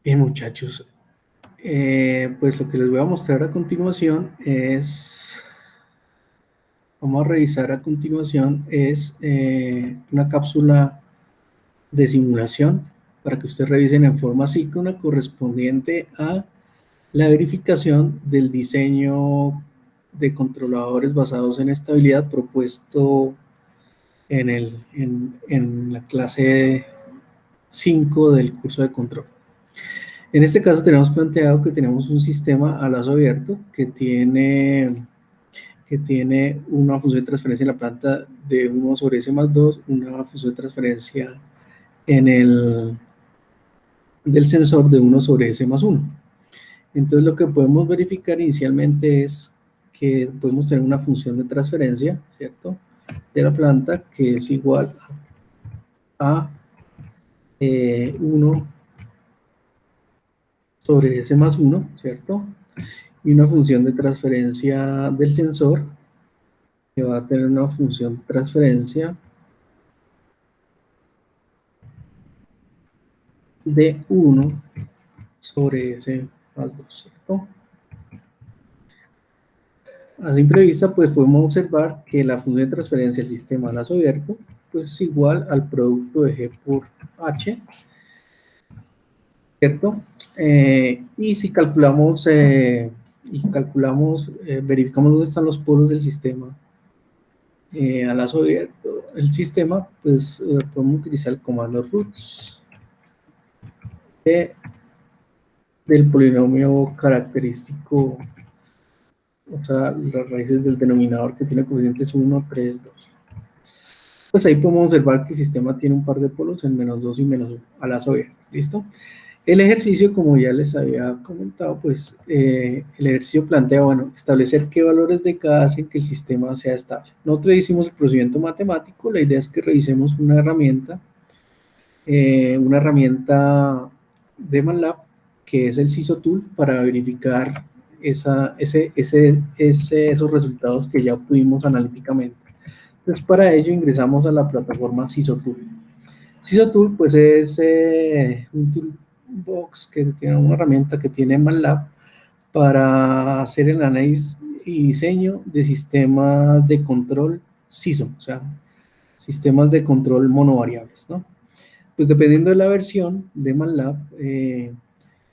Bien, muchachos, pues lo que les voy a mostrar a continuación vamos a revisar a continuación, una cápsula de simulación para que ustedes revisen en forma síncrona correspondiente a la verificación del diseño de controladores basados en estabilidad propuesto en la clase 5 del curso de control. En este caso tenemos planteado que tenemos un sistema a lazo abierto que tiene una función de transferencia en la planta de 1/s+2, una función de transferencia en el del sensor de 1/s+1. Entonces lo que podemos verificar inicialmente es que podemos tener una función de transferencia, ¿cierto?, de la planta que es igual a 1/s+1, ¿cierto? Y una función de transferencia del sensor que va a tener una función de transferencia de 1/s+2, ¿cierto? A simple vista, pues podemos observar que la función de transferencia del sistema a lazo abierto pues, es igual al producto de G por H, ¿cierto? Y si verificamos dónde están los polos del sistema a lazo abierto, el sistema, pues podemos utilizar el comando roots del polinomio característico, o sea, las raíces del denominador que tiene coeficientes 1, 3, 2. Pues ahí podemos observar que el sistema tiene un par de polos en -2 y -1 a lazo abierto. ¿Listo? El ejercicio, como ya les había comentado, pues el ejercicio plantea, bueno, establecer qué valores de K hacen que el sistema sea estable. Nosotros hicimos el procedimiento matemático, la idea es que revisemos una herramienta de MATLAB, que es el CISO Tool, para verificar esos resultados que ya obtuvimos analíticamente. Entonces, para ello ingresamos a la plataforma CISO Tool. CISO Tool, pues es un toolbox que tiene una herramienta que tiene MATLAB para hacer el análisis y diseño de sistemas de control CISO, o sea, sistemas de control monovariables, ¿no? Pues dependiendo de la versión de MATLAB,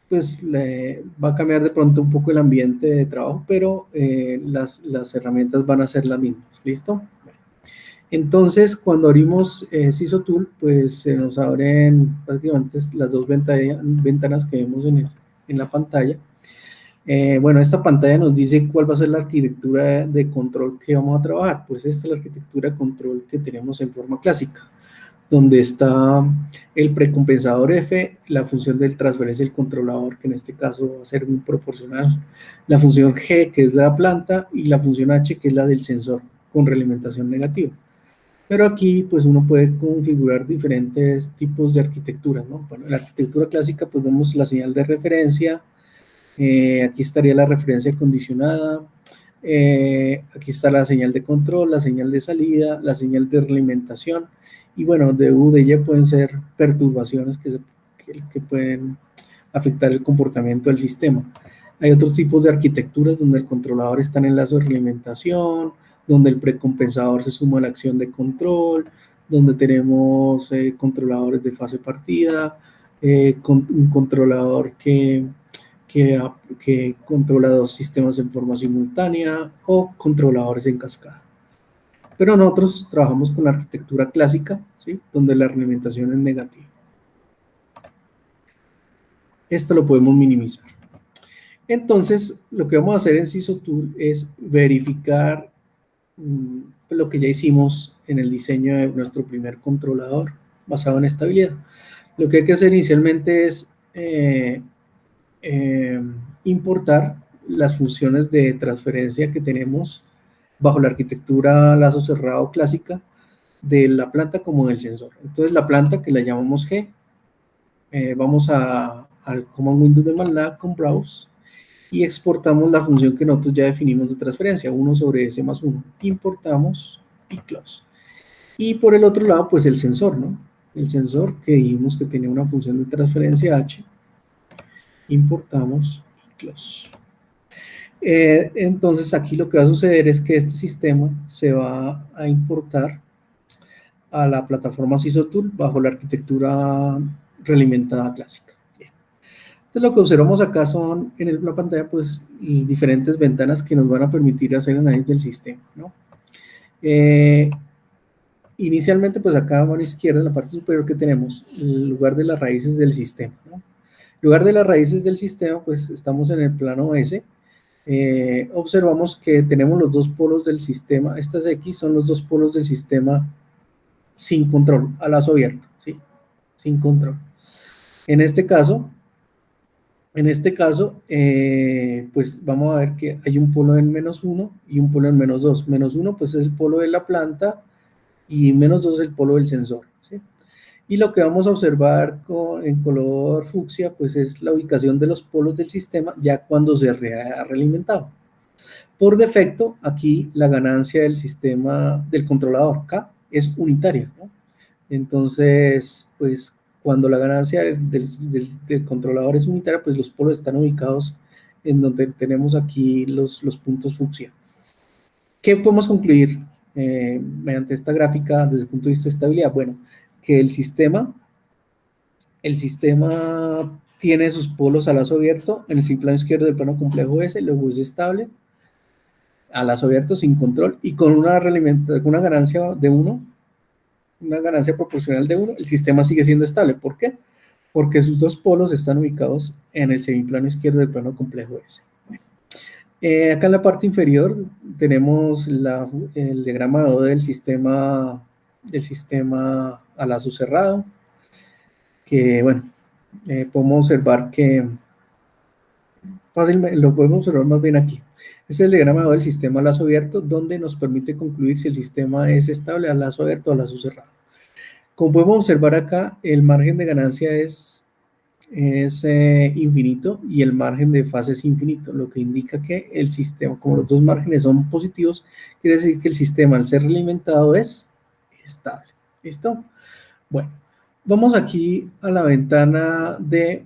pues va a cambiar de pronto un poco el ambiente de trabajo, pero las herramientas van a ser las mismas, ¿listo? Entonces, cuando abrimos CISO Tool, pues se nos abren prácticamente las dos ventanas que vemos en la pantalla. Bueno, esta pantalla nos dice cuál va a ser la arquitectura de control que vamos a trabajar. Pues esta es la arquitectura de control que tenemos en forma clásica, donde está el precompensador F, la función de transferencia del controlador, que en este caso va a ser un proporcional, la función G, que es la planta, y la función H, que es la del sensor, con realimentación negativa. Pero aquí, pues uno puede configurar diferentes tipos de arquitectura, ¿no? Bueno, en la arquitectura clásica, pues vemos la señal de referencia, aquí estaría la referencia condicionada, aquí está la señal de control, la señal de salida, la señal de realimentación, y bueno, de U, de Y pueden ser perturbaciones que pueden afectar el comportamiento del sistema. Hay otros tipos de arquitecturas donde el controlador está en el lazo de realimentación, donde el precompensador se suma a la acción de control, donde tenemos controladores de fase partida, un controlador que controla dos sistemas en forma simultánea o controladores en cascada. Pero nosotros trabajamos con la arquitectura clásica, ¿sí?, donde la realimentación es negativa. Esto lo podemos minimizar. Entonces, lo que vamos a hacer en CISO Tool es verificar lo que ya hicimos en el diseño de nuestro primer controlador basado en estabilidad. Lo que hay que hacer inicialmente es importar las funciones de transferencia que tenemos bajo la arquitectura lazo cerrado clásica de la planta como del sensor. Entonces la planta, que la llamamos G, vamos al Command Window de MATLAB con Browse y exportamos la función que nosotros ya definimos de transferencia, 1/s+1. Importamos y close. Y por el otro lado, pues el sensor, ¿no? El sensor que dijimos que tenía una función de transferencia H. Importamos y close. Entonces aquí lo que va a suceder es que este sistema se va a importar a la plataforma SISOTool bajo la arquitectura realimentada clásica. Bien. Entonces lo que observamos acá son en la pantalla pues diferentes ventanas que nos van a permitir hacer análisis del sistema, ¿no? Inicialmente pues acá a mano izquierda en la parte superior que tenemos el lugar de las raíces del sistema, ¿no? En lugar de las raíces del sistema pues estamos en el plano S. Observamos que tenemos los dos polos del sistema, estas X son los dos polos del sistema sin control, a lazo abierto, ¿sí? Sin control. En este caso, pues vamos a ver que hay un polo en -1 y un polo en -2. -1 pues es el polo de la planta y -2 es el polo del sensor, ¿sí? Y lo que vamos a observar en color fucsia pues es la ubicación de los polos del sistema ya cuando se ha realimentado. Por defecto, aquí la ganancia del sistema del controlador K es unitaria, ¿no? Entonces, pues cuando la ganancia del controlador es unitaria, pues los polos están ubicados en donde tenemos aquí los puntos fucsia. ¿Qué podemos concluir mediante esta gráfica desde el punto de vista de estabilidad? Bueno, que el sistema tiene sus polos a lazo abierto en el plano izquierdo del plano complejo S, luego es estable, a lazo abierto, sin control, y con una ganancia de 1, una ganancia proporcional de 1, el sistema sigue siendo estable. ¿Por qué? Porque sus dos polos están ubicados en el semiplano izquierdo del plano complejo S. Acá en la parte inferior tenemos el diagrama de ODE del sistema a lazo cerrado, que bueno, podemos observar que fácilmente, lo podemos observar más bien aquí. Este es el diagrama del sistema a lazo abierto, donde nos permite concluir si el sistema es estable a lazo abierto o a lazo cerrado. Como podemos observar acá, el margen de ganancia es infinito y el margen de fase es infinito, lo que indica que el sistema, como los dos márgenes son positivos, quiere decir que el sistema al ser realimentado es estable. ¿Listo? Bueno, vamos aquí a la ventana de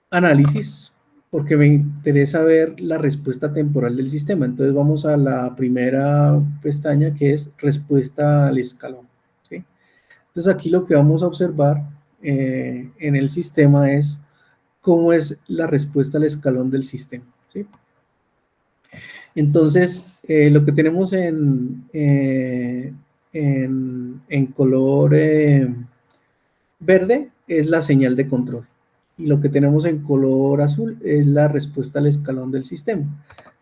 análisis, porque me interesa ver la respuesta temporal del sistema. Entonces vamos a la primera pestaña, que es respuesta al escalón, ¿sí? Entonces aquí lo que vamos a observar en el sistema es cómo es la respuesta al escalón del sistema, ¿sí? Entonces lo que tenemos en color verde es la señal de control, y lo que tenemos en color azul es la respuesta al escalón del sistema.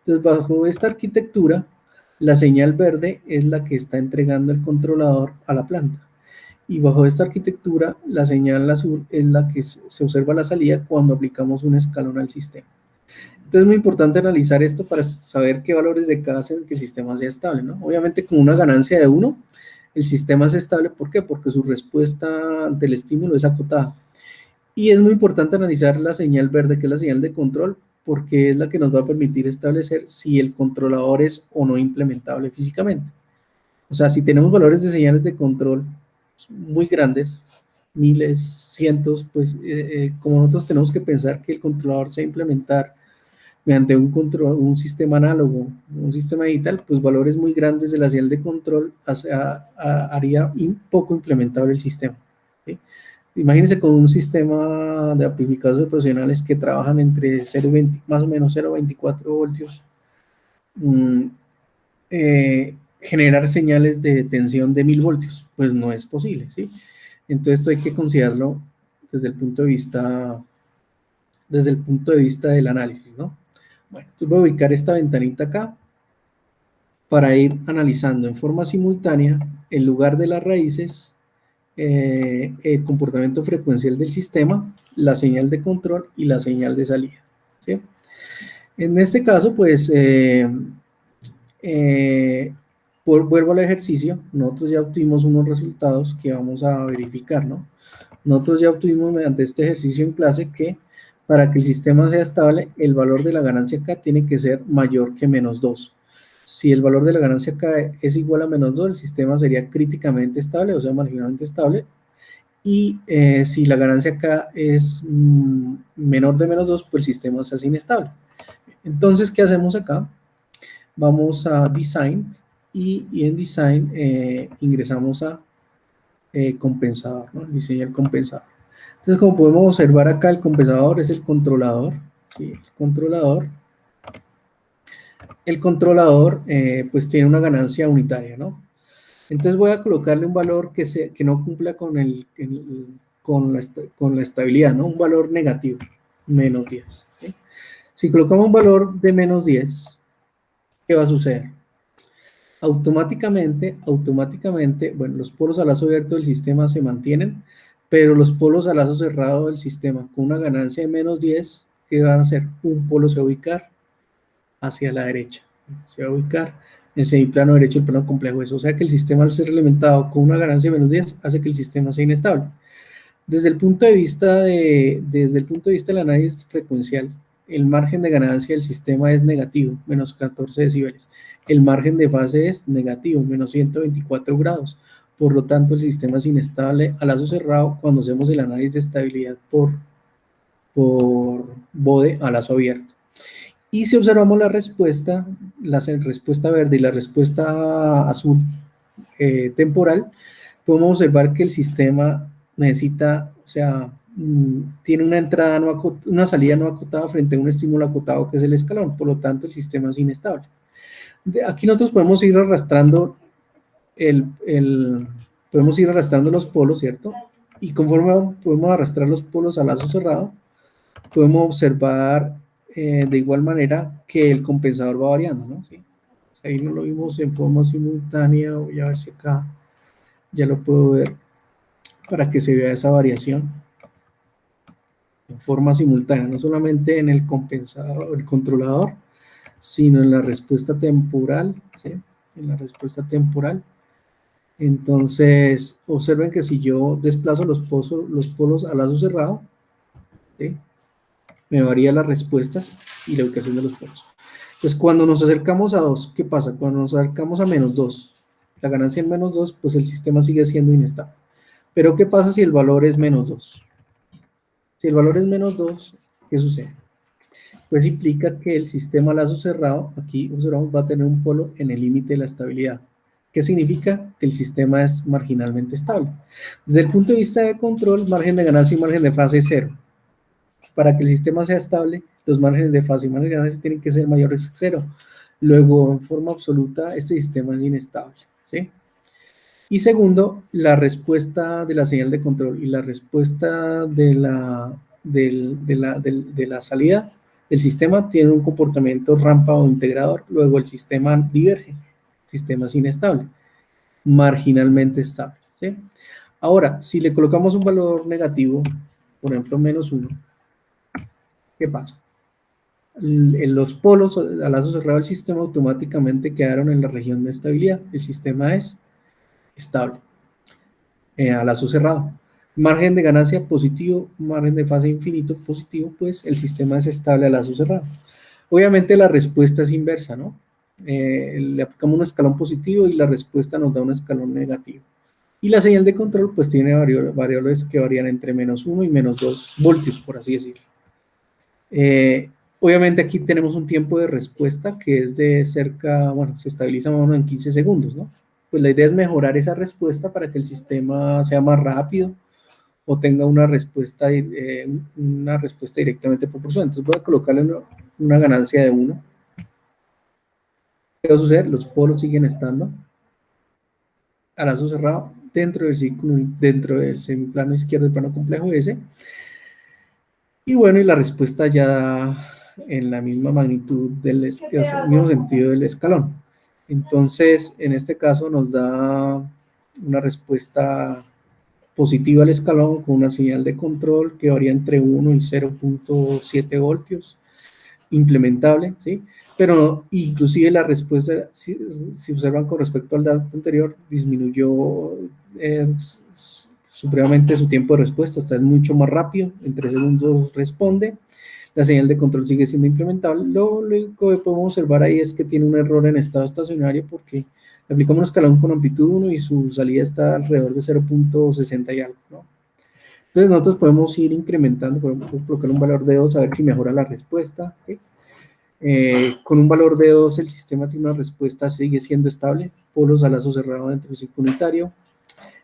Entonces, bajo esta arquitectura, la señal verde es la que está entregando el controlador a la planta, y bajo esta arquitectura, la señal azul es la que se observa a la salida cuando aplicamos un escalón al sistema. Entonces, es muy importante analizar esto para saber qué valores de K hacen que el sistema sea estable, ¿no? Obviamente, con una ganancia de 1, el sistema es estable. ¿Por qué? Porque su respuesta ante el estímulo es acotada. Y es muy importante analizar la señal verde, que es la señal de control, porque es la que nos va a permitir establecer si el controlador es o no implementable físicamente. O sea, si tenemos valores de señales de control muy grandes, miles, cientos, pues como nosotros tenemos que pensar que el controlador se va a implementar mediante un sistema análogo, un sistema digital, pues valores muy grandes de la señal de control haría poco implementable el sistema, ¿sí? Imagínense con un sistema de amplificadores profesionales que trabajan entre 0,20, más o menos 0,24 voltios, generar señales de tensión de 1000 voltios, pues no es posible, ¿sí? Entonces esto hay que considerarlo desde el punto de vista del análisis, ¿no? Bueno, entonces voy a ubicar esta ventanita acá para ir analizando en forma simultánea, en lugar de las raíces, el comportamiento frecuencial del sistema, la señal de control y la señal de salida, ¿sí? En este caso, pues, vuelvo al ejercicio. Nosotros ya obtuvimos unos resultados que vamos a verificar, ¿no? Nosotros ya obtuvimos mediante este ejercicio en clase que para que el sistema sea estable, el valor de la ganancia K tiene que ser mayor que -2. Si el valor de la ganancia K es igual a -2, el sistema sería críticamente estable, o sea, marginalmente estable, y si la ganancia acá es menor de menos 2, pues el sistema se hace inestable. Entonces, ¿qué hacemos acá? Vamos a Design y en Design ingresamos a compensador, ¿no? Diseñar compensador. Entonces, como podemos observar acá, el compensador es el controlador, ¿sí? El controlador pues tiene una ganancia unitaria, ¿no? Entonces voy a colocarle un valor que no cumpla con la estabilidad, ¿no? Un valor negativo, menos 10, ¿sí? Si colocamos un valor de menos 10, ¿qué va a suceder? Automáticamente, bueno, los polos a lazo abierto del sistema se mantienen, pero los polos a lazo cerrado del sistema con una ganancia de menos 10, ¿qué van a hacer? Un polo se va a ubicar hacia la derecha, se va a ubicar en el semiplano derecho del plano complejo. Eso, o sea que el sistema al ser alimentado con una ganancia de menos 10 hace que el sistema sea inestable. Desde el punto de vista del análisis frecuencial, el margen de ganancia del sistema es negativo, menos 14 decibeles. El margen de fase es negativo, menos 124 grados. Por lo tanto, el sistema es inestable a lazo cerrado cuando hacemos el análisis de estabilidad por bode a lazo abierto. Y si observamos la respuesta verde y la respuesta azul temporal, podemos observar que el sistema necesita, o sea, tiene una salida no acotada frente a un estímulo acotado que es el escalón, por lo tanto el sistema es inestable. Aquí nosotros podemos ir arrastrando podemos ir arrastrando los polos, ¿cierto? Y conforme podemos arrastrar los polos a lazo cerrado, podemos observar de igual manera que el compensador va variando, ¿no? ¿Sí? O sea, ahí no lo vimos en forma simultánea, voy a ver si acá ya lo puedo ver para que se vea esa variación en forma simultánea, no solamente en el compensador, el controlador, sino en la respuesta temporal, ¿sí? En la respuesta temporal. Entonces, observen que si yo desplazo los polos a lazo cerrado, ¿sí? Me varía las respuestas y la ubicación de los polos. Entonces, cuando nos acercamos a 2, ¿qué pasa? Cuando nos acercamos a menos 2, la ganancia en menos 2, pues el sistema sigue siendo inestable. Pero, ¿qué pasa si el valor es menos 2? Si el valor es menos 2, ¿qué sucede? Pues implica que el sistema lazo cerrado, aquí observamos, va a tener un polo en el límite de la estabilidad. ¿Qué significa? Que el sistema es marginalmente estable. Desde el punto de vista de control, margen de ganancia y margen de fase es 0. Para que el sistema sea estable, los márgenes de fase y margen de ganancia tienen que ser mayores que 0. Luego, en forma absoluta, este sistema es inestable, ¿sí? Y segundo, la respuesta de la señal de control y la respuesta de la salida del sistema tienen un comportamiento rampa o integrador. Luego el sistema diverge, el sistema es inestable, marginalmente estable, ¿sí? Ahora, si le colocamos un valor negativo, por ejemplo, menos 1, ¿qué pasa? Los polos al lazo cerrado del sistema automáticamente quedaron en la región de estabilidad. El sistema es estable. A lazo cerrado. Margen de ganancia positivo, margen de fase infinito positivo, pues el sistema es estable a lazo cerrado. Obviamente la respuesta es inversa, ¿no? Le aplicamos un escalón positivo y la respuesta nos da un escalón negativo. Y la señal de control pues tiene variables que varían entre menos 1 y menos 2 voltios, por así decirlo. Obviamente aquí tenemos un tiempo de respuesta que es de cerca, bueno, se estabiliza más o menos en 15 segundos, ¿no? Pues la idea es mejorar esa respuesta para que el sistema sea más rápido o tenga una respuesta directamente proporcional. Entonces voy a colocarle una ganancia de 1. ¿Qué va a suceder? Los polos siguen estando a lazo cerrado dentro del círculo, dentro del semiplano izquierdo del plano complejo S. Y bueno, y la respuesta ya en la misma magnitud del mismo sentido del escalón. Entonces, en este caso nos da una respuesta positiva al escalón con una señal de control que varía entre 1 y 0.7 voltios, implementable, ¿sí? Pero inclusive la respuesta, si observan con respecto al dato anterior, disminuyó supremamente su tiempo de respuesta, hasta es mucho más rápido, en 3 segundos responde, la señal de control sigue siendo implementable. Lo único que podemos observar ahí es que tiene un error en estado estacionario porque le aplicamos un escalón con amplitud 1 y su salida está alrededor de 0.60 y algo, ¿no? Entonces nosotros podemos ir incrementando, podemos colocar un valor de 2 a ver si mejora la respuesta. ¿Sí? Con un valor de 2 el sistema tiene una respuesta, sigue siendo estable, polos a lazo cerrado dentro del ciclo unitario.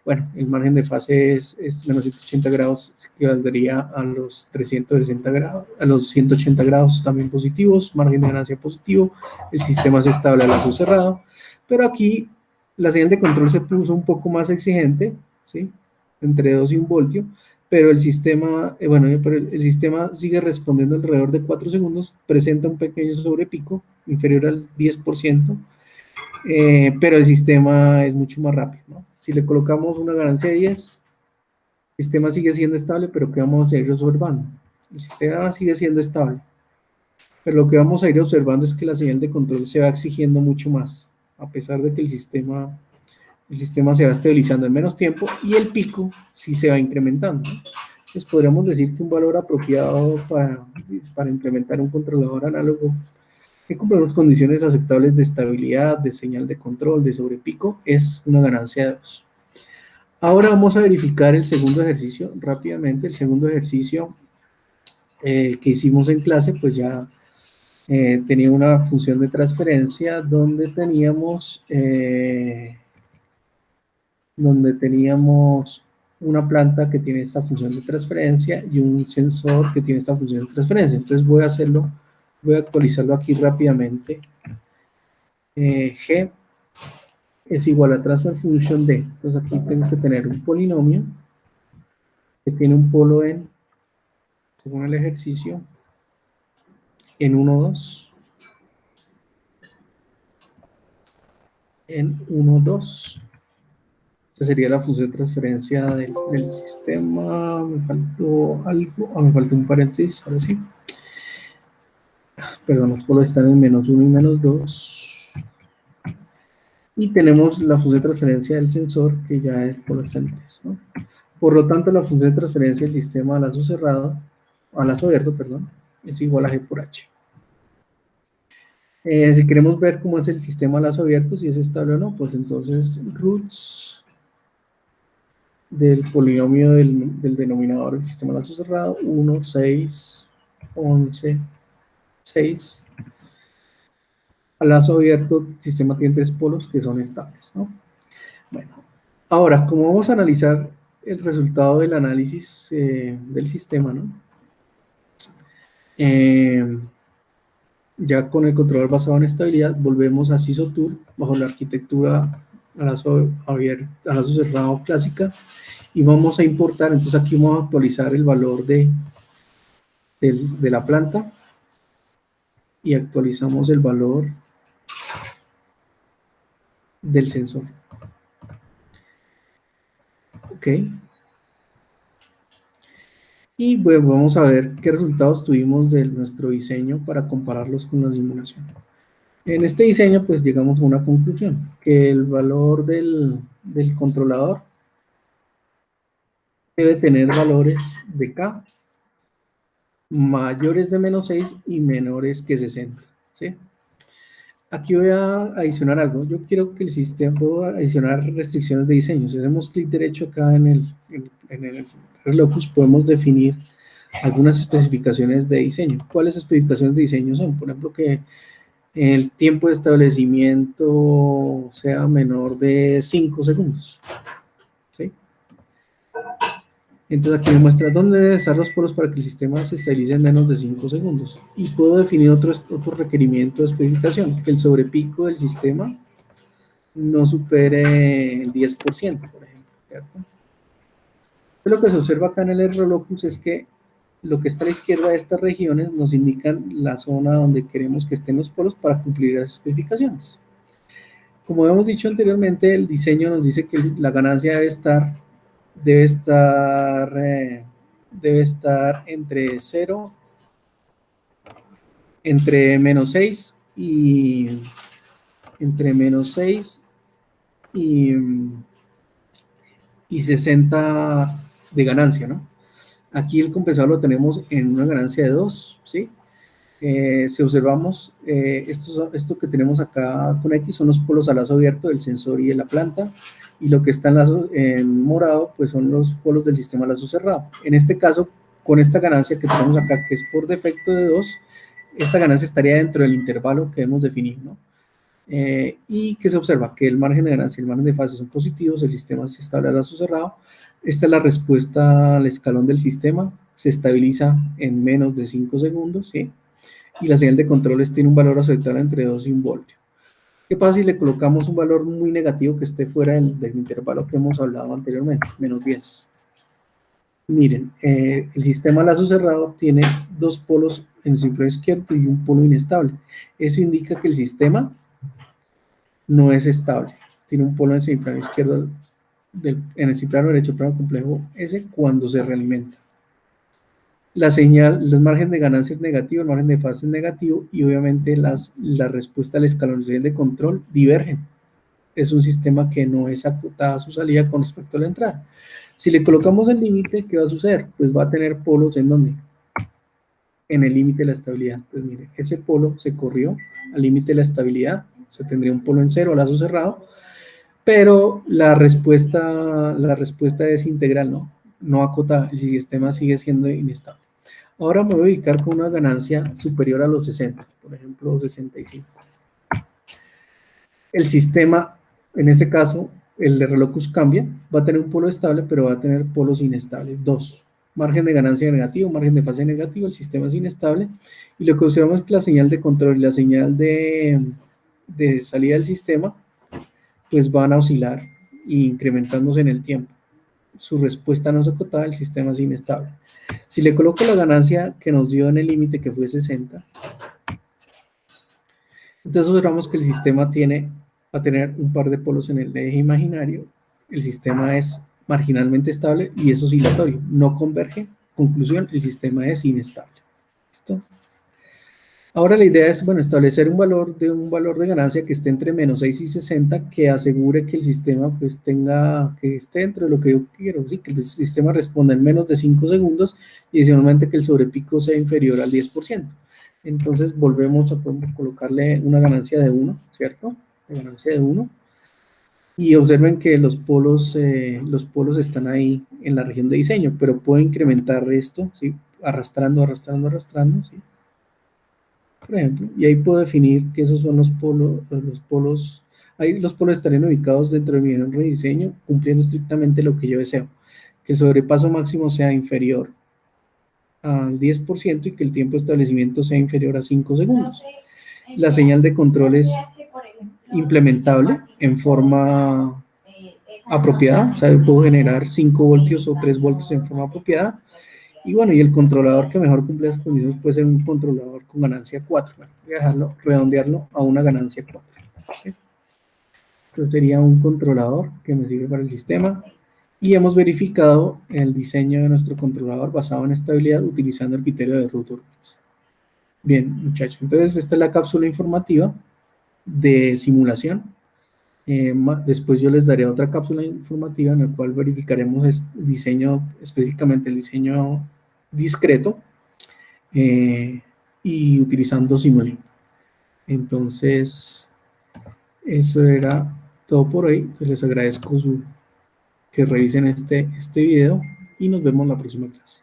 Bueno, el margen de fase es menos 180 grados, que valdría a los 360 grados, a los 180 grados también positivos, margen de ganancia positivo, el sistema es estable a lazo cerrado, pero aquí la señal de control se puso un poco más exigente, ¿sí? Entre 2 y 1 voltio, pero el sistema, pero el sistema sigue respondiendo alrededor de 4 segundos, presenta un pequeño sobrepico, inferior al 10%, pero el sistema es mucho más rápido, ¿no? Si le colocamos una ganancia de 10, el sistema sigue siendo estable, pero ¿qué vamos a ir observando? El sistema sigue siendo estable, pero lo que vamos a ir observando es que la señal de control se va exigiendo mucho más, a pesar de que el sistema se va estabilizando en menos tiempo y el pico sí se va incrementando, ¿no? Entonces podríamos decir que un valor apropiado para implementar un controlador análogo que cumpla las condiciones aceptables de estabilidad, de señal de control, de sobrepico, es una ganancia de 2. Ahora vamos a verificar el segundo ejercicio rápidamente. El segundo ejercicio que hicimos en clase, pues ya tenía una función de transferencia donde teníamos una planta que tiene esta función de transferencia y un sensor que tiene esta función de transferencia. Entonces voy a actualizarlo aquí rápidamente. G es igual a transfer function D. Entonces aquí tengo que tener un polinomio que tiene un polo en, según el ejercicio, en 1, 2, en 1, 2. Esta sería la función de transferencia del sistema. Me faltó algo, me faltó un paréntesis, ahora sí. Perdón, los polos están en menos 1 y menos 2. Y tenemos la función de transferencia del sensor, que ya es polo está en 3, ¿no? Por lo tanto, la función de transferencia del sistema a lazo cerrado, a lazo abierto, perdón, es igual a G por H. Si queremos ver cómo es el sistema a lazo abierto, si es estable o no, pues entonces roots del polinomio del denominador del sistema a lazo cerrado, 1, 6, 11, 6. A lazo abierto, el sistema tiene 3 polos que son estables, ¿no? Bueno, ahora, como vamos a analizar el resultado del análisis del sistema, ¿no? Ya con el controlador basado en estabilidad, volvemos a SISO-Tool bajo la arquitectura a lazo abierto, a lazo cerrado clásica, y vamos a importar. Entonces aquí vamos a actualizar el valor de la planta y actualizamos el valor del sensor. Ok. Y bueno, vamos a ver qué resultados tuvimos de nuestro diseño para compararlos con la simulación. En este diseño pues llegamos a una conclusión, que el valor del controlador debe tener valores de K mayores de menos 6 y menores que 60, ¿sí? Aquí voy a adicionar algo. Yo quiero que el sistema, puedo adicionar restricciones de diseño. Si hacemos clic derecho acá en el Relocus, podemos definir algunas especificaciones de diseño. ¿Cuáles especificaciones de diseño son? Por ejemplo, que el tiempo de establecimiento sea menor de 5 segundos, ¿sí? Entonces aquí me muestra dónde deben estar los polos para que el sistema se estabilice en menos de 5 segundos. Y puedo definir otro requerimiento de especificación, que el sobrepico del sistema no supere el 10%, por ejemplo, ¿cierto? Lo que se observa acá en el Relocus es que lo que está a la izquierda de estas regiones nos indican la zona donde queremos que estén los polos para cumplir las especificaciones. Como hemos dicho anteriormente, el diseño nos dice que la ganancia debe estar entre 0, entre menos 6 y entre menos 6 y, y 60 de ganancia, ¿no? Aquí el compensador lo tenemos en una ganancia de 2, ¿sí? Si observamos, esto que tenemos acá con X son los polos a lazo abierto del sensor y de la planta, y lo que está en morado pues son los polos del sistema a lazo cerrado. En este caso, con esta ganancia que tenemos acá, que es por defecto de 2, esta ganancia estaría dentro del intervalo que hemos definido, ¿no? Y que se observa que el margen de ganancia y el margen de fase son positivos, el sistema se estable a lazo cerrado. Esta es la respuesta al escalón del sistema, se estabiliza en menos de 5 segundos, ¿sí? Y la señal de controles tiene un valor aceptable entre 2 y 1 voltio. ¿Qué pasa si le colocamos un valor muy negativo que esté fuera del intervalo que hemos hablado anteriormente, menos 10? Miren, el sistema lazo cerrado tiene dos polos en el ciclo izquierdo y un polo inestable. Eso indica que el sistema no es estable. Tiene un polo en el semiplano izquierdo, en el semiplano derecho, plano complejo S, cuando se realimenta. La señal, el margen de ganancia es negativo, el margen de fase es negativo, y obviamente la respuesta al escalón de control divergen. Es un sistema que no es acotada a su salida con respecto a la entrada. Si le colocamos el límite, ¿qué va a suceder? Pues va a tener polos en donde, en el límite de la estabilidad. Pues mire, ese polo se corrió al límite de la estabilidad, se tendría un polo en cero, lazo cerrado, pero la respuesta es integral, ¿no? No acotada, el sistema sigue siendo inestable. Ahora me voy a ubicar con una ganancia superior a los 60, por ejemplo 65. El sistema, en este caso, el de relocus cambia, va a tener un polo estable, pero va a tener polos inestables, dos. Margen de ganancia negativo, margen de fase negativo, el sistema es inestable, y lo que observamos es que la señal de control y la señal de salida del sistema, pues van a oscilar incrementándose en el tiempo. Su respuesta no es acotada, el sistema es inestable. Si le coloco la ganancia que nos dio en el límite, que fue 60, entonces observamos que el sistema va a tener un par de polos en el eje imaginario, el sistema es marginalmente estable y es oscilatorio, no converge. Conclusión, el sistema es inestable. ¿Listo? Ahora la idea es, bueno, establecer un valor de ganancia que esté entre menos 6 y 60, que asegure que el sistema pues que esté dentro de lo que yo quiero, ¿sí? Que el sistema responda en menos de 5 segundos y adicionalmente que el sobrepico sea inferior al 10%. Entonces volvemos a colocarle una ganancia de 1, ¿cierto? La ganancia de 1. Y observen que los polos están ahí en la región de diseño, pero puedo incrementar esto, ¿sí? Arrastrando, ¿sí? Por ejemplo, y ahí puedo definir que esos son ahí los polos estarían ubicados dentro de mi rediseño, cumpliendo estrictamente lo que yo deseo, que el sobrepaso máximo sea inferior al 10% y que el tiempo de establecimiento sea inferior a 5 segundos. La señal de control es implementable en forma apropiada, o sea, yo puedo generar 5 voltios o 3 voltios en forma apropiada. Y bueno, y el controlador que mejor cumple las condiciones puede ser un controlador con ganancia 4. Bueno, voy a dejarlo, redondearlo a una ganancia 4. ¿Sí? Entonces sería un controlador que me sirve para el sistema. Y hemos verificado el diseño de nuestro controlador basado en estabilidad utilizando el criterio de Rutherford. Bien, muchachos, entonces esta es la cápsula informativa de simulación. Después yo les daré otra cápsula informativa en la cual verificaremos el diseño, específicamente el diseño discreto, y utilizando Simulink. Entonces, eso era todo por hoy. Entonces, les agradezco que revisen este video y nos vemos en la próxima clase.